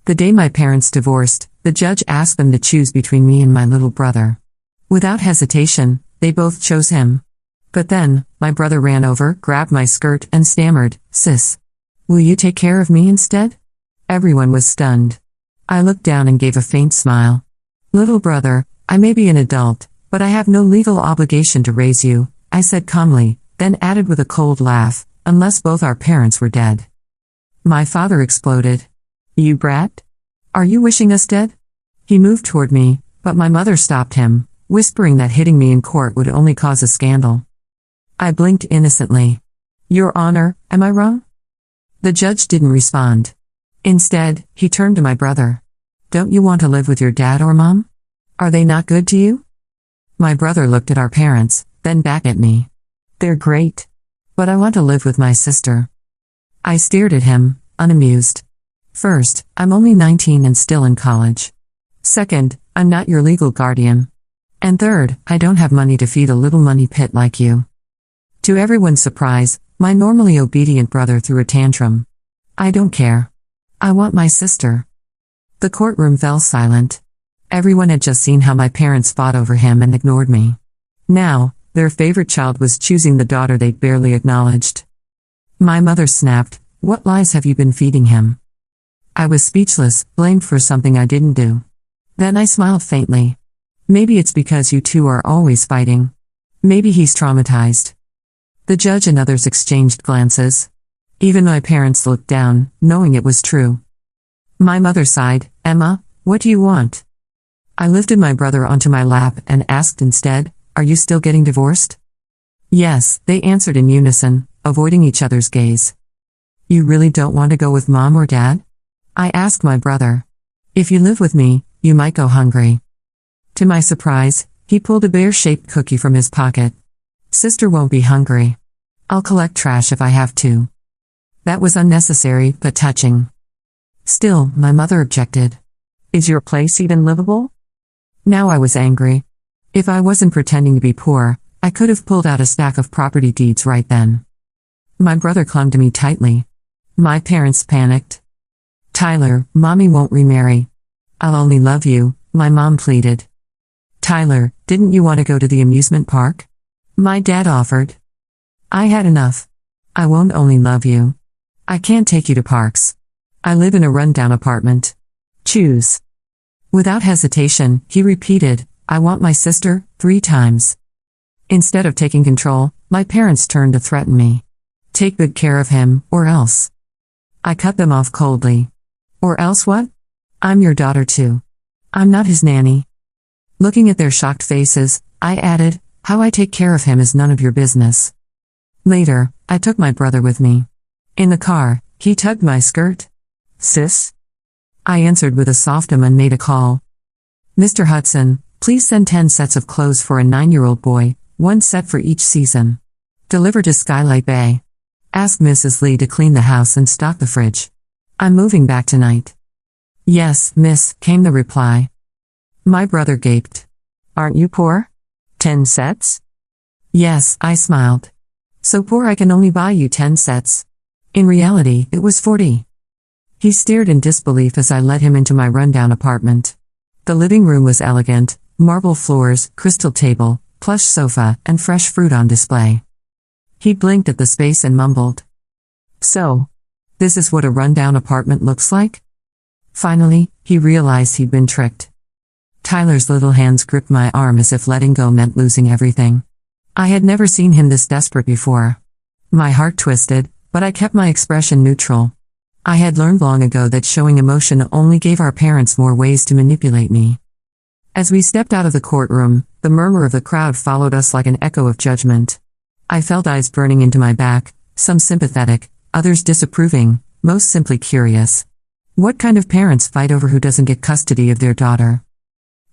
The day my parents divorced, the judge asked them to choose between me and my little brother. Without hesitation, they both chose him. But then, my brother ran over, grabbed my skirt, and stammered, "Sis, will you take care of me instead?" Everyone was stunned. I looked down and gave a faint smile. "Little brother, I may be an adult, but I have no legal obligation to raise you," I said calmly, then added with a cold laugh, "unless both our parents were dead." My father exploded. "You brat? Are you wishing us dead?" He moved toward me, but my mother stopped him, whispering that hitting me in court would only cause a scandal. I blinked innocently. "Your Honor, am I wrong?" The judge didn't respond. Instead, he turned to my brother. "Don't you want to live with your dad or mom? Are they not good to you?" My brother looked at our parents, then back at me. "They're great. But I want to live with my sister." I stared at him, unamused. First, I'm only 19 and still in college. Second, I'm not your legal guardian. And third, I don't have money to feed a little money pit like you. To everyone's surprise, my normally obedient brother threw a tantrum. "I don't care. I want my sister." The courtroom fell silent. Everyone had just seen how my parents fought over him and ignored me. Now, their favorite child was choosing the daughter they'd barely acknowledged. My mother snapped, "What lies have you been feeding him?" I was speechless, blamed for something I didn't do. Then I smiled faintly. "Maybe it's because you two are always fighting. Maybe he's traumatized." The judge and others exchanged glances. Even my parents looked down, knowing it was true. My mother sighed, "Emma, what do you want?" I lifted my brother onto my lap and asked instead, "Are you still getting divorced?" "Yes," they answered in unison, avoiding each other's gaze. "You really don't want to go with mom or dad?" I asked my brother. "If you live with me, you might go hungry." To my surprise, he pulled a bear-shaped cookie from his pocket. "Sister won't be hungry. I'll collect trash if I have to." That was unnecessary, but touching. Still, my mother objected. "Is your place even livable?" Now I was angry. If I wasn't pretending to be poor, I could have pulled out a stack of property deeds right then. My brother clung to me tightly. My parents panicked. "Tyler, Mommy won't remarry. I'll only love you," my mom pleaded. "Tyler, didn't you want to go to the amusement park?" my dad offered. I had enough. "I won't only love you. I can't take you to parks. I live in a rundown apartment. Choose." Without hesitation, he repeated, "I want my sister," 3 times. Instead of taking control, my parents turned to threaten me. "Take good care of him, or else." I cut them off coldly. "Or else what? I'm your daughter too. I'm not his nanny." Looking at their shocked faces, I added, "How I take care of him is none of your business." Later, I took my brother with me. In the car, he tugged my skirt. "Sis?" I answered with a soft and made a call. "Mr. Hudson, please send 10 sets of clothes for a 9-year-old boy, 1 set for each season. Deliver to Skylight Bay. Ask Mrs. Lee to clean the house and stock the fridge. I'm moving back tonight." "Yes, miss," came the reply. My brother gaped. "Aren't you poor? 10 sets?" "Yes," I smiled. "So poor I can only buy you 10 sets. In reality, it was 40. He stared in disbelief as I led him into my rundown apartment. The living room was elegant, marble floors, crystal table, plush sofa, and fresh fruit on display. He blinked at the space and mumbled, "So, this is what a rundown apartment looks like?" Finally, he realized he'd been tricked. Tyler's little hands gripped my arm as if letting go meant losing everything. I had never seen him this desperate before. My heart twisted, but I kept my expression neutral. I had learned long ago that showing emotion only gave our parents more ways to manipulate me. As we stepped out of the courtroom, the murmur of the crowd followed us like an echo of judgment. I felt eyes burning into my back, some sympathetic, others disapproving, most simply curious. What kind of parents fight over who doesn't get custody of their daughter?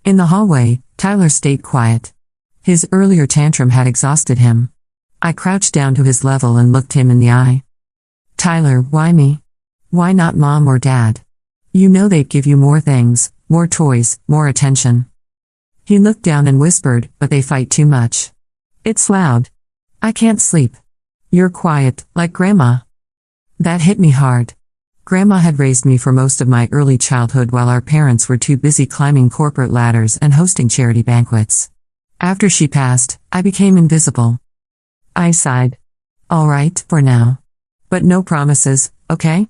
In the hallway, Tyler stayed quiet. His earlier tantrum had exhausted him. I crouched down to his level and looked him in the eye. "Tyler, why me? Why not mom or dad? You know they'd give you more things, more toys, more attention." He looked down and whispered, "But they fight too much. It's loud. I can't sleep. You're quiet, like grandma." That hit me hard. Grandma had raised me for most of my early childhood while our parents were too busy climbing corporate ladders and hosting charity banquets. After she passed, I became invisible. I sighed. All right, for now. But no promises, okay?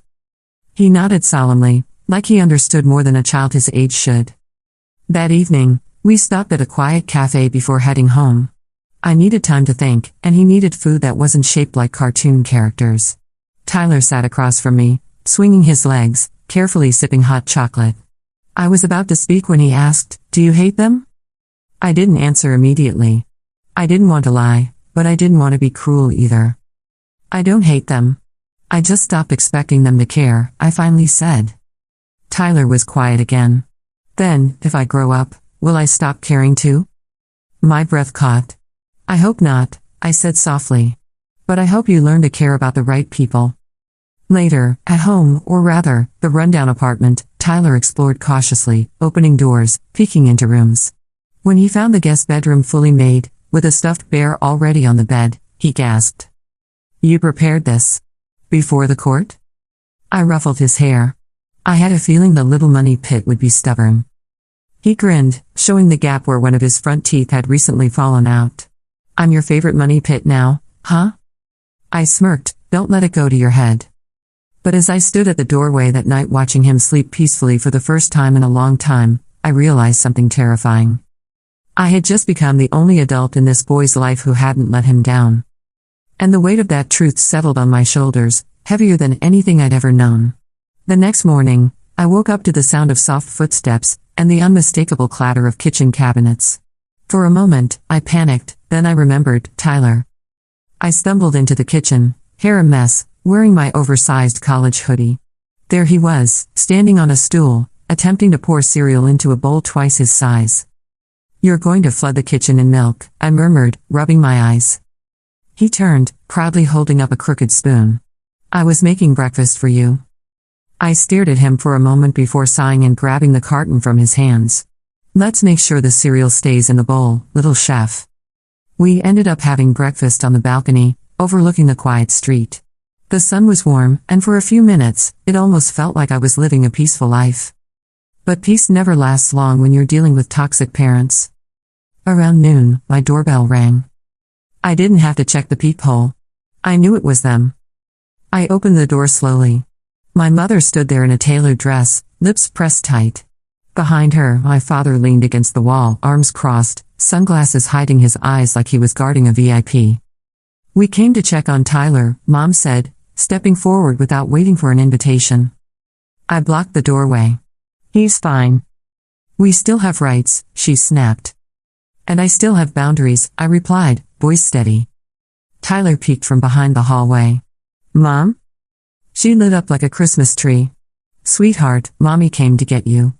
He nodded solemnly, like he understood more than a child his age should. That evening, we stopped at a quiet cafe before heading home. I needed time to think, and he needed food that wasn't shaped like cartoon characters. Tyler sat across from me, swinging his legs, carefully sipping hot chocolate. I was about to speak when he asked, "Do you hate them?" I didn't answer immediately. I didn't want to lie, but I didn't want to be cruel either. I don't hate them. I just stopped expecting them to care, I finally said. Tyler was quiet again. Then, if I grow up, will I stop caring too? My breath caught. I hope not, I said softly. But I hope you learn to care about the right people. Later, at home, or rather, the rundown apartment, Tyler explored cautiously, opening doors, peeking into rooms. When he found the guest bedroom fully made, with a stuffed bear already on the bed, he gasped. "You prepared this? Before the court?" I ruffled his hair. I had a feeling the little money pit would be stubborn. He grinned, showing the gap where one of his front teeth had recently fallen out. "I'm your favorite money pit now, huh?" I smirked, "Don't let it go to your head." But as I stood at the doorway that night watching him sleep peacefully for the first time in a long time, I realized something terrifying. I had just become the only adult in this boy's life who hadn't let him down. And the weight of that truth settled on my shoulders, heavier than anything I'd ever known. The next morning, I woke up to the sound of soft footsteps, and the unmistakable clatter of kitchen cabinets. For a moment, I panicked, then I remembered, Tyler. I stumbled into the kitchen, hair a mess, wearing my oversized college hoodie. There he was, standing on a stool, attempting to pour cereal into a bowl twice his size. "You're going to flood the kitchen in milk," I murmured, rubbing my eyes. He turned, proudly holding up a crooked spoon. "I was making breakfast for you." I stared at him for a moment before sighing and grabbing the carton from his hands. "Let's make sure the cereal stays in the bowl, little chef." We ended up having breakfast on the balcony, overlooking the quiet street. The sun was warm, and for a few minutes, it almost felt like I was living a peaceful life. But peace never lasts long when you're dealing with toxic parents. Around noon, my doorbell rang. I didn't have to check the peephole. I knew it was them. I opened the door slowly. My mother stood there in a tailored dress, lips pressed tight. Behind her, my father leaned against the wall, arms crossed, sunglasses hiding his eyes like he was guarding a VIP. "We came to check on Tyler," Mom said, stepping forward without waiting for an invitation. I blocked the doorway. "He's fine." "We still have rights," she snapped. "And I still have boundaries," I replied, voice steady. Tyler peeked from behind the hallway. "Mom?" She lit up like a Christmas tree. "Sweetheart, Mommy came to get you.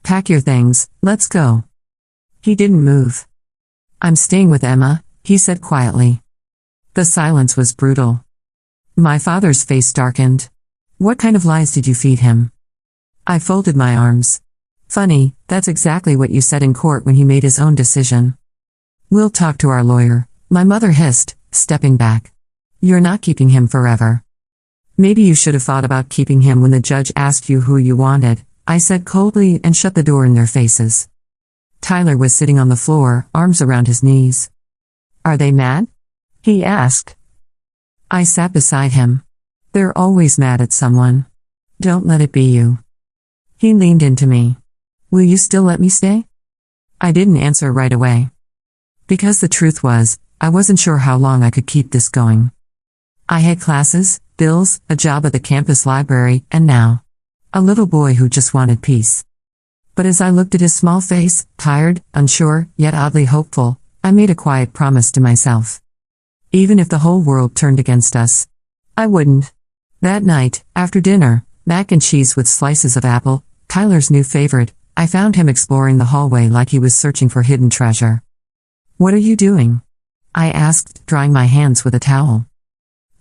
Pack your things, let's go." He didn't move. "I'm staying with Emma," he said quietly. The silence was brutal. My father's face darkened. "What kind of lies did you feed him?" I folded my arms. "Funny, that's exactly what you said in court when he made his own decision." "We'll talk to our lawyer," my mother hissed, stepping back. "You're not keeping him forever." "Maybe you should have thought about keeping him when the judge asked you who you wanted," I said coldly and shut the door in their faces. Tyler was sitting on the floor, arms around his knees. "Are they mad?" he asked. I sat beside him. "They're always mad at someone. Don't let it be you." He leaned into me. "Will you still let me stay?" I didn't answer right away. Because the truth was, I wasn't sure how long I could keep this going. I had classes, bills, a job at the campus library, and now, a little boy who just wanted peace. But as I looked at his small face, tired, unsure, yet oddly hopeful, I made a quiet promise to myself. Even if the whole world turned against us, I wouldn't. That night, after dinner, mac and cheese with slices of apple, Tyler's new favorite, I found him exploring the hallway like he was searching for hidden treasure. "What are you doing?" I asked, drying my hands with a towel.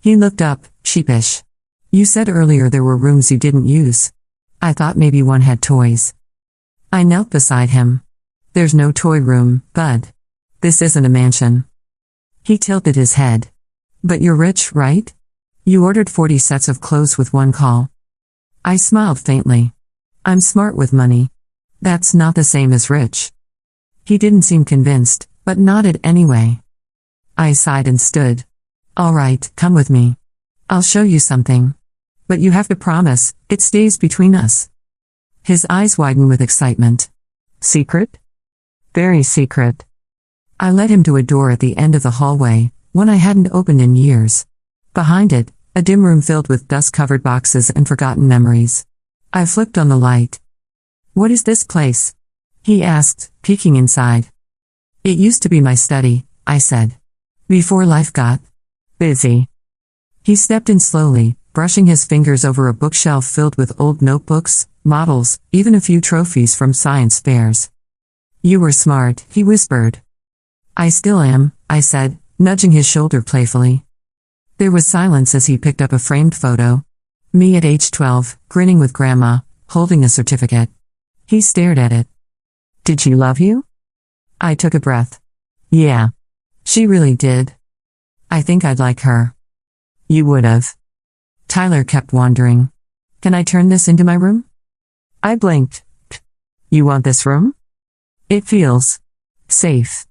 He looked up, sheepish. "You said earlier there were rooms you didn't use. I thought maybe one had toys." I knelt beside him. "There's no toy room, bud. This isn't a mansion." He tilted his head. "But you're rich, right? You ordered 40 sets of clothes with one call." I smiled faintly. I'm smart with money. That's not the same as rich. He didn't seem convinced, but nodded anyway. I sighed and stood. All right, come with me. I'll show you something. But you have to promise, it stays between us. His eyes widened with excitement. Secret? Very secret. I led him to a door at the end of the hallway, one I hadn't opened in years. Behind it, a dim room filled with dust-covered boxes and forgotten memories. I flipped on the light. What is this place? He asked, peeking inside. It used to be my study, I said. Before life got busy. He stepped in slowly, brushing his fingers over a bookshelf filled with old notebooks, models, even a few trophies from science fairs. You were smart, he whispered. I still am, I said, nudging his shoulder playfully. There was silence as he picked up a framed photo. Me at age 12, grinning with grandma, holding a certificate. He stared at it. Did she love you? I took a breath. Yeah. She really did. I think I'd like her. You would've. Tyler kept wondering. Can I turn this into my room? I blinked. You want this room? It feels safe.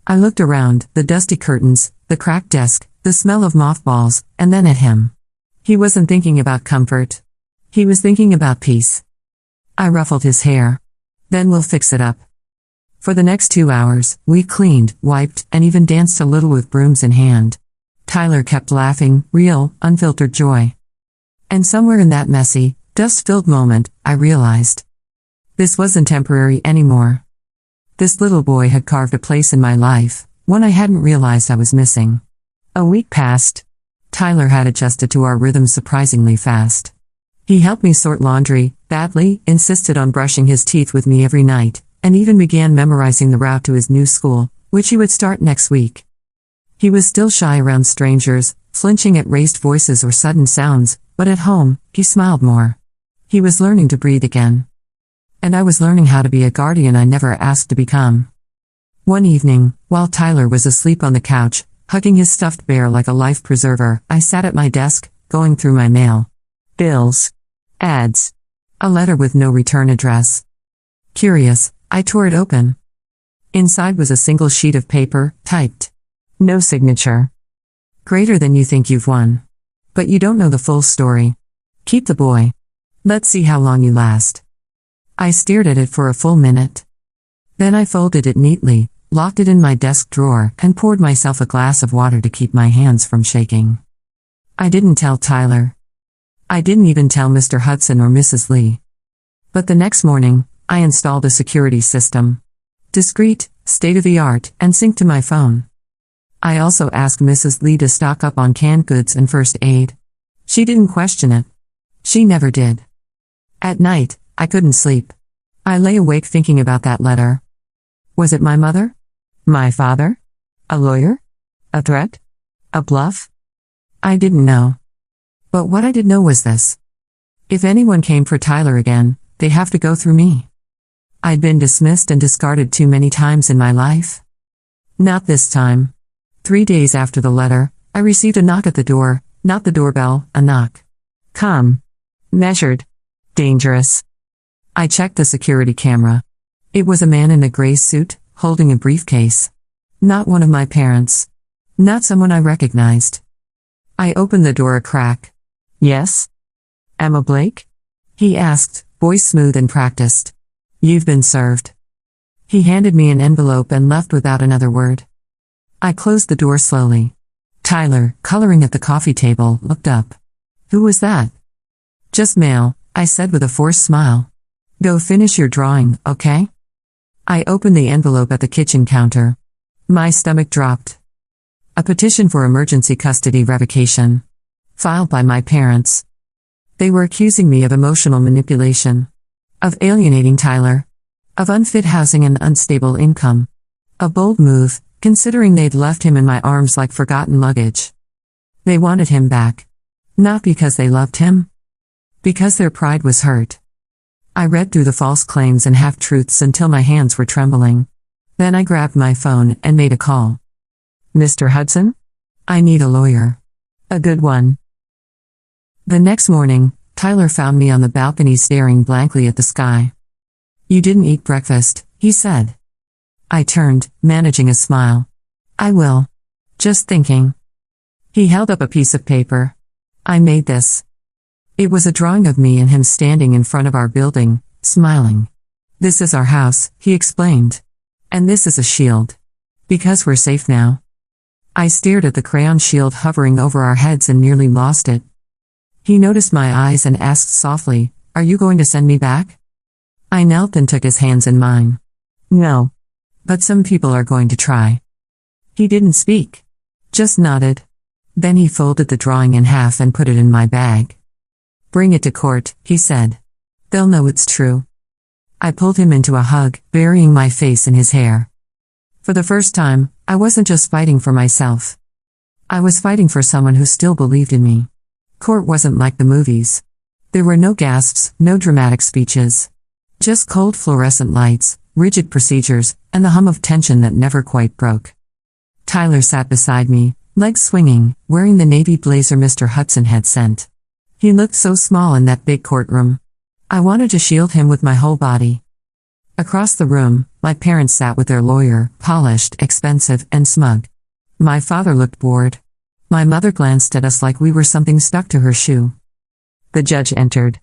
I looked around, the dusty curtains, the cracked desk, the smell of mothballs, and then at him. He wasn't thinking about comfort. He was thinking about peace. I ruffled his hair. Then we'll fix it up. For the next 2 hours, we cleaned, wiped, and even danced a little with brooms in hand. Tyler kept laughing, real, unfiltered joy. And somewhere in that messy, dust-filled moment, I realized. This wasn't temporary anymore. This little boy had carved a place in my life, one I hadn't realized I was missing. A week passed. Tyler had adjusted to our rhythm surprisingly fast. He helped me sort laundry, badly, insisted on brushing his teeth with me every night, and even began memorizing the route to his new school, which he would start next week. He was still shy around strangers, flinching at raised voices or sudden sounds, but at home, he smiled more. He was learning to breathe again. And I was learning how to be a guardian I never asked to become. One evening, while Tyler was asleep on the couch, hugging his stuffed bear like a life preserver, I sat at my desk, going through my mail. Bills. Ads. A letter with no return address. Curious, I tore it open. Inside was a single sheet of paper, typed. No signature. Greater than you think you've won. But you don't know the full story. Keep the boy. Let's see how long you last. I stared at it for a full minute. Then I folded it neatly, locked it in my desk drawer, and poured myself a glass of water to keep my hands from shaking. I didn't tell Tyler. I didn't even tell Mr. Hudson or Mrs. Lee. But the next morning, I installed a security system. Discreet, state-of-the-art, and synced to my phone. I also asked Mrs. Lee to stock up on canned goods and first aid. She didn't question it. She never did. At night, I couldn't sleep. I lay awake thinking about that letter. Was it my mother? My father? A lawyer? A threat? A bluff? I didn't know. But what I did know was this. If anyone came for Tyler again, they'd have to go through me. I'd been dismissed and discarded too many times in my life. Not this time. 3 days after the letter, I received a knock at the door, not the doorbell, a knock. Calm. Measured. Dangerous. I checked the security camera. It was a man in a gray suit, holding a briefcase. Not one of my parents. Not someone I recognized. I opened the door a crack. Yes? Emma Blake? He asked, voice smooth and practiced. You've been served. He handed me an envelope and left without another word. I closed the door slowly. Tyler, coloring at the coffee table, looked up. Who was that? Just mail, I said with a forced smile. Go finish your drawing, okay? I opened the envelope at the kitchen counter. My stomach dropped. A petition for emergency custody revocation. Filed by my parents. They were accusing me of emotional manipulation. Of alienating Tyler. Of unfit housing and unstable income. A bold move, considering they'd left him in my arms like forgotten luggage. They wanted him back. Not because they loved him. Because their pride was hurt. I read through the false claims and half-truths until my hands were trembling. Then I grabbed my phone and made a call. Mr. Hudson? I need a lawyer. A good one. The next morning, Tyler found me on the balcony staring blankly at the sky. "You didn't eat breakfast," he said. I turned, managing a smile. "I will. Just thinking." He held up a piece of paper. "I made this." It was a drawing of me and him standing in front of our building, smiling. "This is our house," he explained. "And this is a shield. Because we're safe now." I stared at the crayon shield hovering over our heads and nearly lost it. He noticed my eyes and asked softly, "Are you going to send me back?" I knelt and took his hands in mine. "No. But some people are going to try." He didn't speak. Just nodded. Then he folded the drawing in half and put it in my bag. "Bring it to court," he said. "They'll know it's true." I pulled him into a hug, burying my face in his hair. For the first time, I wasn't just fighting for myself. I was fighting for someone who still believed in me. Court wasn't like the movies. There were no gasps, no dramatic speeches. Just cold fluorescent lights, rigid procedures, and the hum of tension that never quite broke. Tyler sat beside me, legs swinging, wearing the navy blazer Mr. Hudson had sent. He looked so small in that big courtroom. I wanted to shield him with my whole body. Across the room, my parents sat with their lawyer, polished, expensive, and smug. My father looked bored. My mother glanced at us like we were something stuck to her shoe. The judge entered.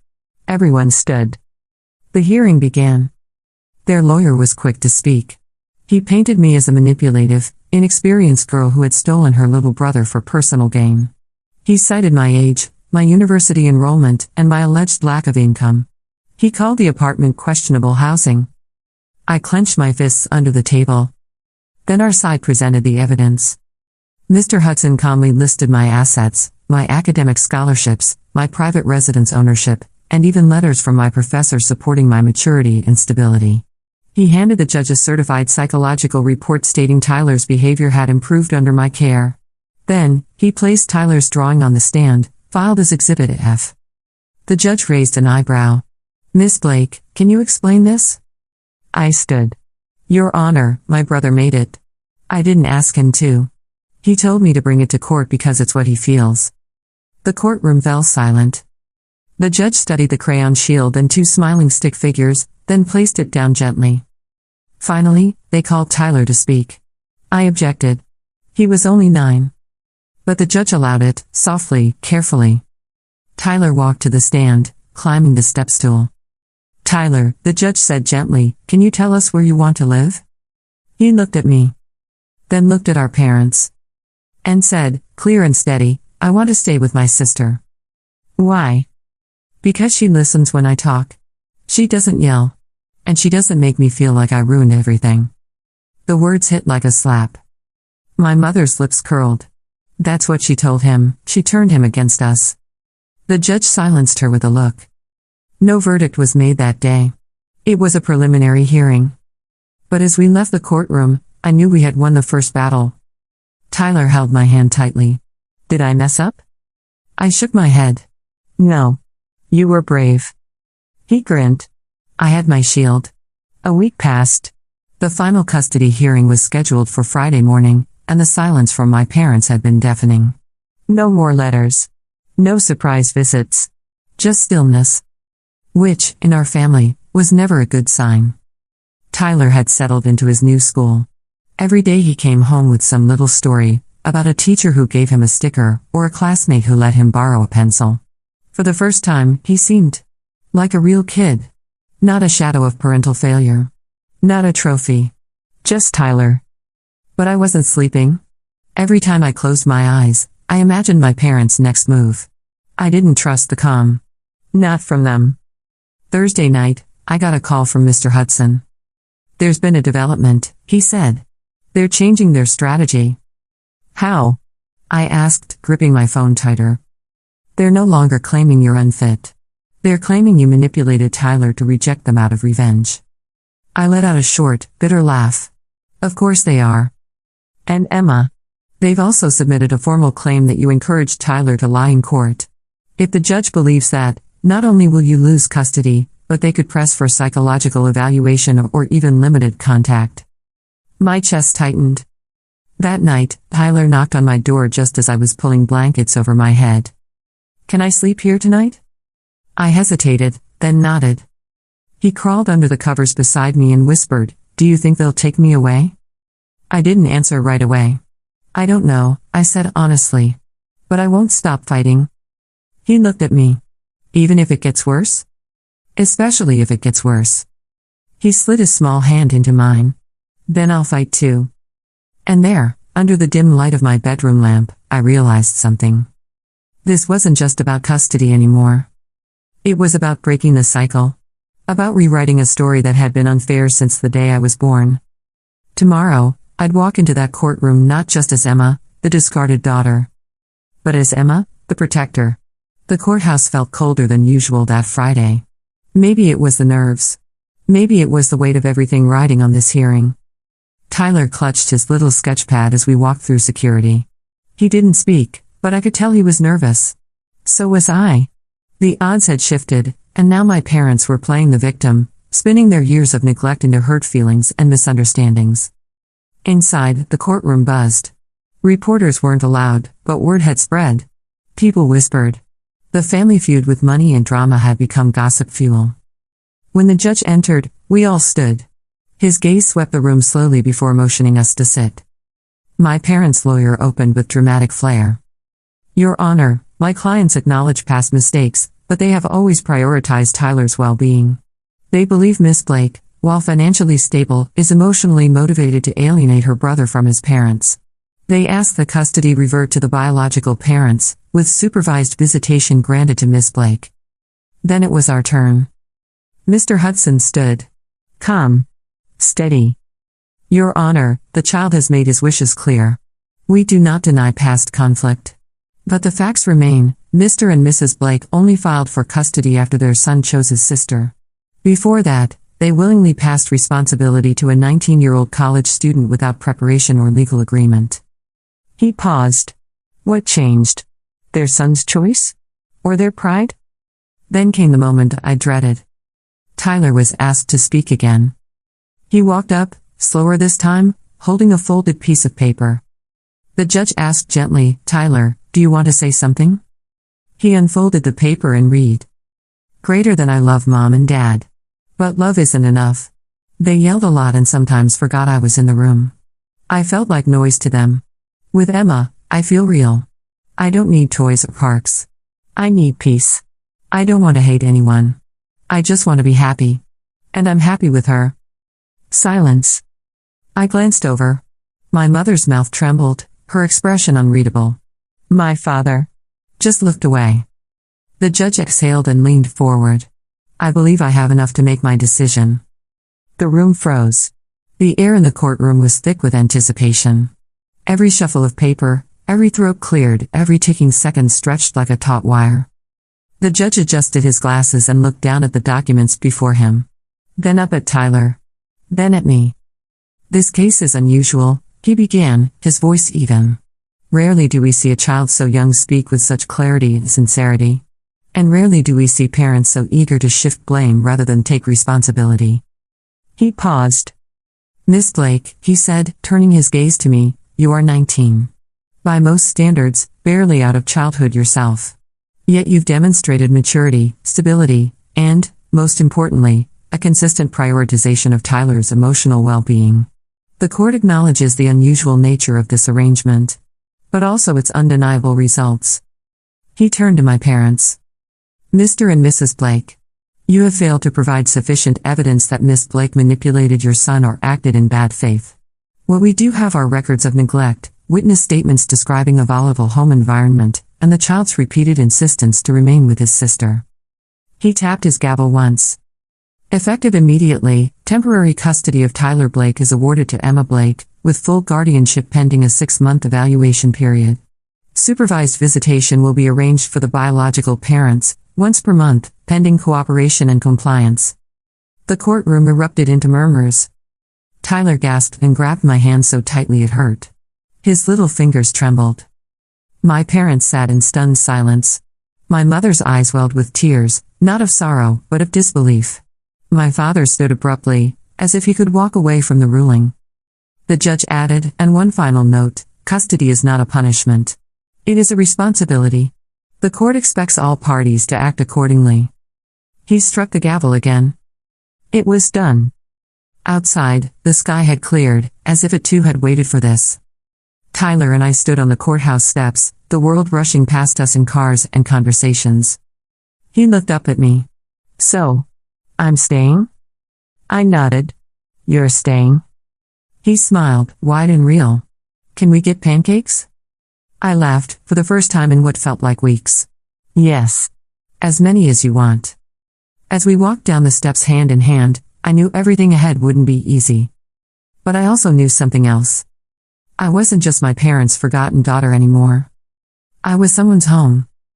Everyone stood. The hearing began. Their lawyer was quick to speak. He painted me as a manipulative, inexperienced girl who had stolen her little brother for personal gain. He cited my age, my university enrollment, and my alleged lack of income. He called the apartment questionable housing. I clenched my fists under the table. Then our side presented the evidence. Mr. Hudson calmly listed my assets, my academic scholarships, my private residence ownership, and even letters from my professors supporting my maturity and stability. He handed the judge a certified psychological report stating Tyler's behavior had improved under my care. Then, he placed Tyler's drawing on the stand, filed as Exhibit F. The judge raised an eyebrow. "Miss Blake, can you explain this?" I stood. "Your Honor, my brother made it. I didn't ask him to. He told me to bring it to court because it's what he feels." The courtroom fell silent. The judge studied the crayon shield and two smiling stick figures, then placed it down gently. Finally, they called Tyler to speak. I objected. He was only 9. But the judge allowed it, softly, carefully. Tyler walked to the stand, climbing the step stool. "Tyler," the judge said gently, "can you tell us where you want to live?" He looked at me. Then looked at our parents. And said, clear and steady, "I want to stay with my sister." "Why?" "Because she listens when I talk. She doesn't yell. And she doesn't make me feel like I ruined everything." The words hit like a slap. My mother's lips curled. That's what she told him. She turned him against us. The judge silenced her with a look. No verdict was made that day. It was a preliminary hearing. But as we left the courtroom, I knew we had won the first battle. Tyler held my hand tightly. "Did I mess up?" I shook my head. "No. You were brave." He grinned. I had my shield. A week passed. The final custody hearing was scheduled for Friday morning, and the silence from my parents had been deafening. No more letters. No surprise visits. Just stillness. Which, in our family, was never a good sign. Tyler had settled into his new school. Every day he came home with some little story, about a teacher who gave him a sticker, or a classmate who let him borrow a pencil. For the first time, he seemed like a real kid. Not a shadow of parental failure. Not a trophy. Just Tyler. But I wasn't sleeping. Every time I closed my eyes, I imagined my parents' next move. I didn't trust the calm. Not from them. Thursday night, I got a call from Mr. Hudson. "There's been a development," he said. "They're changing their strategy." "How?" I asked, gripping my phone tighter. "They're no longer claiming you're unfit. They're claiming you manipulated Tyler to reject them out of revenge." I let out a short, bitter laugh. "Of course they are. And Emma. They've also submitted a formal claim that you encouraged Tyler to lie in court. If the judge believes that, not only will you lose custody, but they could press for psychological evaluation or even limited contact." My chest tightened. That night, Tyler knocked on my door just as I was pulling blankets over my head. "Can I sleep here tonight?" I hesitated, then nodded. He crawled under the covers beside me and whispered, "Do you think they'll take me away?" I didn't answer right away. "I don't know," I said honestly. "But I won't stop fighting." He looked at me. "Even if it gets worse?" "Especially if it gets worse." He slid his small hand into mine. "Then I'll fight too." And there, under the dim light of my bedroom lamp, I realized something. This wasn't just about custody anymore. It was about breaking the cycle. About rewriting a story that had been unfair since the day I was born. Tomorrow, I'd walk into that courtroom not just as Emma, the discarded daughter, but as Emma, the protector. The courthouse felt colder than usual that Friday. Maybe it was the nerves. Maybe it was the weight of everything riding on this hearing. Tyler clutched his little sketchpad as we walked through security. He didn't speak, but I could tell he was nervous. So was I. The odds had shifted, and now my parents were playing the victim, spinning their years of neglect into hurt feelings and misunderstandings. Inside, the courtroom buzzed. Reporters weren't allowed, but word had spread. People whispered. The family feud with money and drama had become gossip fuel. When the judge entered, we all stood. His gaze swept the room slowly before motioning us to sit. My parents' lawyer opened with dramatic flair. "Your Honor, my clients acknowledge past mistakes, but they have always prioritized Tyler's well-being. They believe Miss Blake, while financially stable, is emotionally motivated to alienate her brother from his parents. They ask the custody revert to the biological parents, with supervised visitation granted to Miss Blake." Then it was our turn. Mr. Hudson stood. Calm. Steady. "Your Honor, the child has made his wishes clear. We do not deny past conflict. But the facts remain, Mr. and Mrs. Blake only filed for custody after their son chose his sister. Before that, they willingly passed responsibility to a 19-year-old college student without preparation or legal agreement." He paused. What changed? Their son's choice? Or their pride? Then came the moment I dreaded. Tyler was asked to speak again. He walked up, slower this time, holding a folded piece of paper. The judge asked gently, "Tyler, do you want to say something?" He unfolded the paper and read. "Greater than I love Mom and Dad. But love isn't enough. They yelled a lot and sometimes forgot I was in the room. I felt like noise to them. With Emma, I feel real. I don't need toys or parks. I need peace. I don't want to hate anyone. I just want to be happy. And I'm happy with her." Silence. I glanced over. My mother's mouth trembled, her expression unreadable. My father just looked away. The judge exhaled and leaned forward. "I believe I have enough to make my decision." The room froze. The air in the courtroom was thick with anticipation. Every shuffle of paper, every throat cleared, every ticking second stretched like a taut wire. The judge adjusted his glasses and looked down at the documents before him. Then up at Tyler. Then at me. "This case is unusual," he began, his voice even. "Rarely do we see a child so young speak with such clarity and sincerity. And rarely do we see parents so eager to shift blame rather than take responsibility." He paused. "Miss Blake," he said, turning his gaze to me, "you are 19. By most standards, barely out of childhood yourself. Yet you've demonstrated maturity, stability, and, most importantly, a consistent prioritization of Tyler's emotional well-being. The court acknowledges the unusual nature of this arrangement, but also its undeniable results." He turned to my parents. "Mr. and Mrs. Blake, you have failed to provide sufficient evidence that Miss Blake manipulated your son or acted in bad faith. What we do have are records of neglect, witness statements describing a volatile home environment, and the child's repeated insistence to remain with his sister." He tapped his gavel once. "Effective immediately, temporary custody of Tyler Blake is awarded to Emma Blake, with full guardianship pending a 6-month evaluation period. Supervised visitation will be arranged for the biological parents, once per month, pending cooperation and compliance." The courtroom erupted into murmurs. Tyler gasped and grabbed my hand so tightly it hurt. His little fingers trembled. My parents sat in stunned silence. My mother's eyes welled with tears, not of sorrow, but of disbelief. My father stood abruptly, as if he could walk away from the ruling. The judge added, "And one final note, custody is not a punishment. It is a responsibility. The court expects all parties to act accordingly. He struck the gavel again. It was done. Outside, the sky had cleared, as if it too had waited for this. Tyler and I stood on the courthouse steps, the world rushing past us in cars and conversations. He looked up at me. So, I'm staying? I nodded. You're staying? He smiled, wide and real. Can we get pancakes? I laughed, for the first time in what felt like weeks. Yes. As many as you want. As we walked down the steps hand in hand, I knew everything ahead wouldn't be easy. But I also knew something else. I wasn't just my parents' forgotten daughter anymore. I was someone's home.